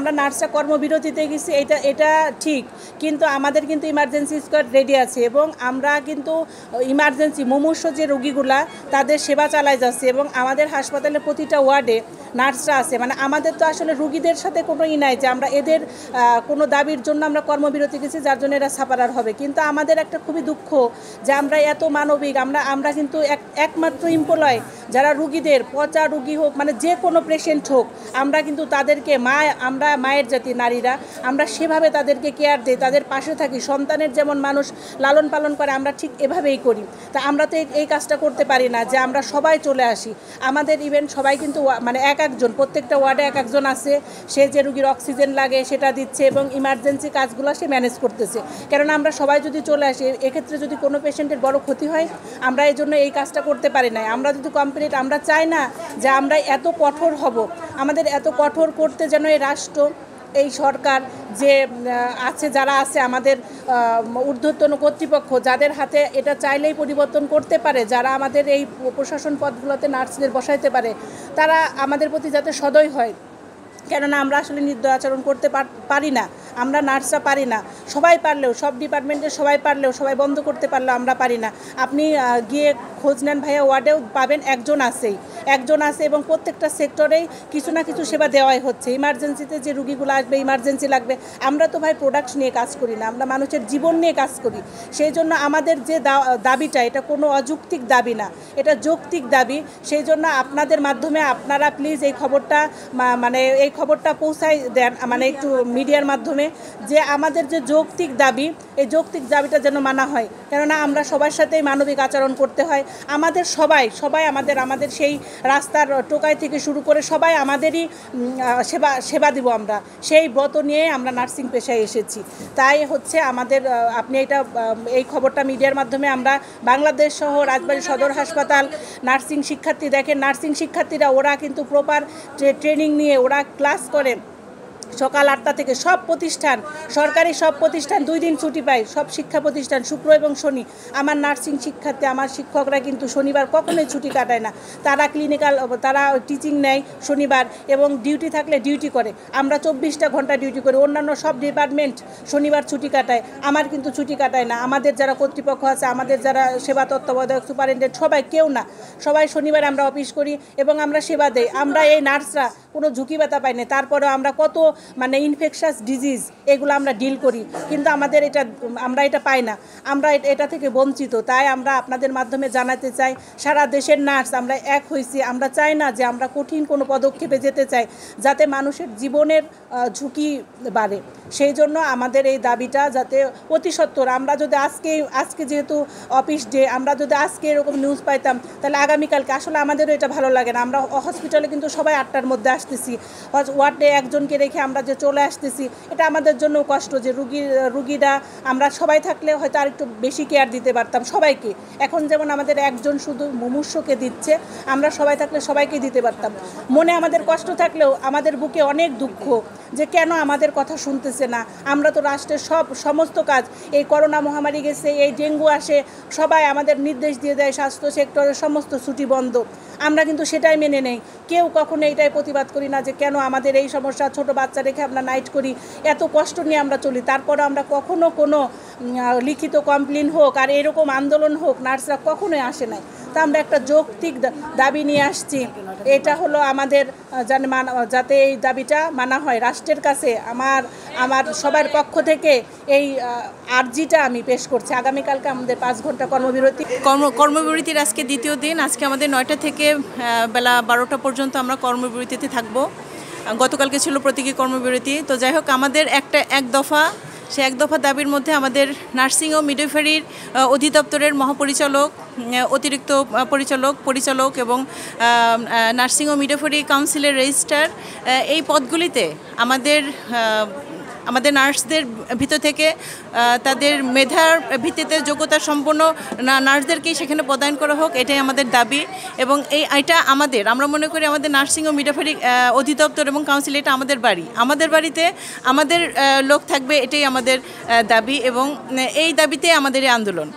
আমরা নার্সরা কর্মবিরতিতে গেছি, এটা ঠিক, কিন্তু আমাদের কিন্তু ইমার্জেন্সি স্কোয়াড রেডি আছে এবং আমরা কিন্তু ইমার্জেন্সি মুমূর্ষ যে রোগীগুলা তাদের সেবা চালাই যাচ্ছে এবং আমাদের হাসপাতালে প্রতিটা ওয়ার্ডে নার্সরা আছে। মানে আমাদের তো আসলে রুগীদের সাথে কোনো নাই যে আমরা এদের কোনো দাবির জন্য আমরা কর্মবিরতি গেছি যার জন্য এরা সাপারার হবে। কিন্তু আমাদের একটা খুবই দুঃখ যে আমরা এত মানবিক, আমরা কিন্তু একমাত্র এমপ্লয় যারা রুগীদের, পচা রুগী হোক মানে যে কোনো পেশেন্ট হোক, আমরা কিন্তু তাদেরকে আমরা মায়ের জাতি নারীরা, আমরা সেভাবে তাদেরকে কেয়ার দিই, তাদের পাশে থাকি। সন্তানের যেমন মানুষ লালন পালন করে আমরা ঠিক এভাবেই করি। তা আমরা তো এই কাজটা করতে পারি না যে আমরা সবাই চলে আসি। আমাদের ইভেন্ট সবাই কিন্তু মানে একজন প্রত্যেকটা ওয়ার্ডে একজন আছে, সে যে রুগীর অক্সিজেন লাগে সেটা দিচ্ছে এবং ইমার্জেন্সি কাজগুলো সে ম্যানেজ করতেছে। কেননা আমরা সবাই যদি চলে আসি, এক্ষেত্রে যদি কোনো পেশেন্টের বড় ক্ষতি হয়, আমরা এই জন্য এই কাজটা করতে পারি না। আমরা যদি কমপ্লিট, আমরা চাই না যে আমরা এত কঠোর হব, আমাদের এত কঠোর করতে যেন এই রাষ্ট্র, এই সরকার যে আছে, যারা আছে আমাদের ঊর্ধ্বতন কর্তৃপক্ষ, যাদের হাতে এটা চাইলেই পরিবর্তন করতে পারে, যারা আমাদের এই প্রশাসন পদগুলোতে নার্সদের বসাইতে পারে, তারা আমাদের প্রতি যাতে সদয় হয়। কেননা আমরা আসলে নির্দয় আচরণ করতে পারি না, আমরা নার্সরা পারি না। সবাই পারলেও, সব ডিপার্টমেন্টের সবাই পারলেও, সবাই বন্ধ করতে পারলেও আমরা পারি না। আপনি গিয়ে খোঁজ নেন ভাইয়া, ওয়ার্ডেও পাবেন একজন আছে এবং প্রত্যেকটা সেক্টরেই কিছু না কিছু সেবা দেওয়াই হচ্ছে। ইমার্জেন্সিতে যে রুগীগুলো আসবে, ইমার্জেন্সি লাগবে, আমরা তো ভাই প্রোডাক্ট নিয়ে কাজ করি না, আমরা মানুষের জীবন নিয়ে কাজ করি। সেই জন্য আমাদের যে দাবিটা, এটা কোনো অযৌক্তিক দাবি না, এটা যৌক্তিক দাবি। সেই জন্য আপনাদের মাধ্যমে আপনারা প্লিজ এই খবরটা এই খবরটা পৌঁছাই দেন, মানে একটু মিডিয়ার মাধ্যমে, যে আমাদের যে যৌক্তিক দাবি, এই যৌক্তিক দাবিটা যেন মানা হয়। কেননা আমরা সবার সাথেই মানবিক আচরণ করতে হয়। আমাদের সবাই আমাদের সেই রাস্তার টোকাই থেকে শুরু করে সবাই আমাদেরই সেবা দিব। আমরা সেই ব্রত নিয়ে আমরা নার্সিং পেশায় এসেছি। তাই হচ্ছে আমাদের, আপনি এই খবরটা মিডিয়ার মাধ্যমে, আমরা বাংলাদেশ সহ রাজবাড়ী সদর হাসপাতাল নার্সিং শিক্ষার্থী, দেখেন নার্সিং শিক্ষার্থীরা, ওরা কিন্তু প্রপার ট্রেনিং নিয়ে ওরা ক্লাস করে সকাল 8টা থেকে। সব প্রতিষ্ঠান, সরকারি সব প্রতিষ্ঠান 2 দিন ছুটি পায়, সব শিক্ষা প্রতিষ্ঠান শুক্র এবং শনি। আমার নার্সিং শিক্ষার্থী, আমার শিক্ষকরা কিন্তু শনিবার কখনোই ছুটি কাটায় না, তারা তারা টিচিং নেয় শনিবার এবং ডিউটি থাকলে ডিউটি করে। আমরা 24টা ঘন্টা ডিউটি করি, অন্যান্য সব ডিপার্টমেন্ট শনিবার ছুটি কাটায়, আমার কিন্তু ছুটি কাটায় না। আমাদের যারা কর্তৃপক্ষ আছে, আমাদের যারা সেবা তত্ত্বাবধায়ক, সুপারিনটেন্ডেন্ট, সবাই, কেউ না, সবাই শনিবার আমরা অফিস করি এবং আমরা সেবা দেই। আমরা এই নার্সরা কোনো ঝুঁকি ব্যথা পাই না, তারপরেও আমরা কত ইনফেকশাস ডিজিজ এগুলো আমরা ডিল করি, কিন্তু আমরা এটা পাই না, আমরা এটা থেকে বঞ্চিত। তাই আমরা আপনাদের মাধ্যমে জানাতে চাই, সারা দেশের নার্স আমরা এক হয়েছি। আমরা চাই না যে আমরা কঠিন কোনো পদক্ষেপে যেতে চাই যাতে মানুষের জীবনের ঝুঁকি বাড়ে। সেই জন্য আমাদের এই দাবিটা যাতে অতি সত্বর, আমরা যদি আজকে যেহেতু অফিস ডে, আমরা যদি আজকে এরকম নিউজ পাইতাম, তাহলে আগামীকালকে, আসলে আমাদেরও এটা ভালো লাগে না। আমরা হসপিটালে কিন্তু সবাই 8টার মধ্যে আসতেছি, ওয়ার্ডে একজনকে রেখে আমরা যে চলে আসতেছি, এটা আমাদের জন্য কষ্ট। যে রুগীরা আমরা সবাই থাকলে হয়তো আর একটু বেশি কেয়ার দিতে পারতাম সবাইকে। এখন যেমন আমাদের একজন শুধু মুমূর্ষকে দিচ্ছে, আমরা সবাই থাকলে সবাইকে দিতে পারতাম। মনে আমাদের কষ্ট থাকলেও আমাদের বুকে অনেক দুঃখ যে কেন আমাদের কথা শুনতেছে না। আমরা তো রাষ্ট্রের সমস্ত কাজ, এই করোনা মহামারী গেছে, এই ডেঙ্গু আসে, সবাই আমাদের নির্দেশ দিয়ে দেয় স্বাস্থ্য সেক্টরের সমস্ত ছুটি বন্ধ, আমরা কিন্তু সেটাই মেনে নেই। কেউ কখনো এটাই প্রতিবাদ করি না যে কেন আমাদের এই সমস্যা, ছোট বাচ্চা রেখে আমরা নাইট করি, এত কষ্ট নিয়ে আমরা চলি। তারপরে আমরা কখনো কোনো লিখিত কমপ্লেন হোক আর এরকম আন্দোলন হোক, নার্সরা কখনোই আসে নাই। তা আমরা একটা যৌক্তিক দাবি নিয়ে আসছি, এটা হলো আমাদের যাতে এই দাবিটা মানা হয় রাষ্ট্রের কাছে। আমার সবার পক্ষ থেকে এই আর্জিটা আমি পেশ করছি। আগামীকালকে আমাদের 5 ঘন্টা কর্মবিরতির আজকে দ্বিতীয় দিন। আজকে আমাদের 9টা থেকে বেলা 12টা পর্যন্ত আমরা কর্মবিরতিতে থাকবো। গতকালকে ছিল প্রতীকী কর্মবিরতি। তো যাই হোক, আমাদের এক দফা দাবির মধ্যে আমাদের নার্সিং ও মিডওয়াইফারির অধিদপ্তরের মহাপরিচালক, অতিরিক্ত পরিচালক এবং নার্সিং ও মিডওয়াইফারি কাউন্সিলের রেজিস্ট্রার, এই পদগুলিতে আমাদের নার্সদের ভিতর থেকে তাদের মেধার ভিত্তিতে যোগ্যতা সম্পন্ন নার্সদেরকেই সেখানে পদায়ন করা হোক, এটাই আমাদের দাবি। এবং এটা আমরা মনে করি আমাদের নার্সিং ও মিডওয়াইফারি অধিদপ্তর এবং কাউন্সিল, এটা আমাদের বাড়িতে আমাদের লোক থাকবে, এটাই আমাদের দাবি এবং এই দাবিতে আমাদের এই আন্দোলন।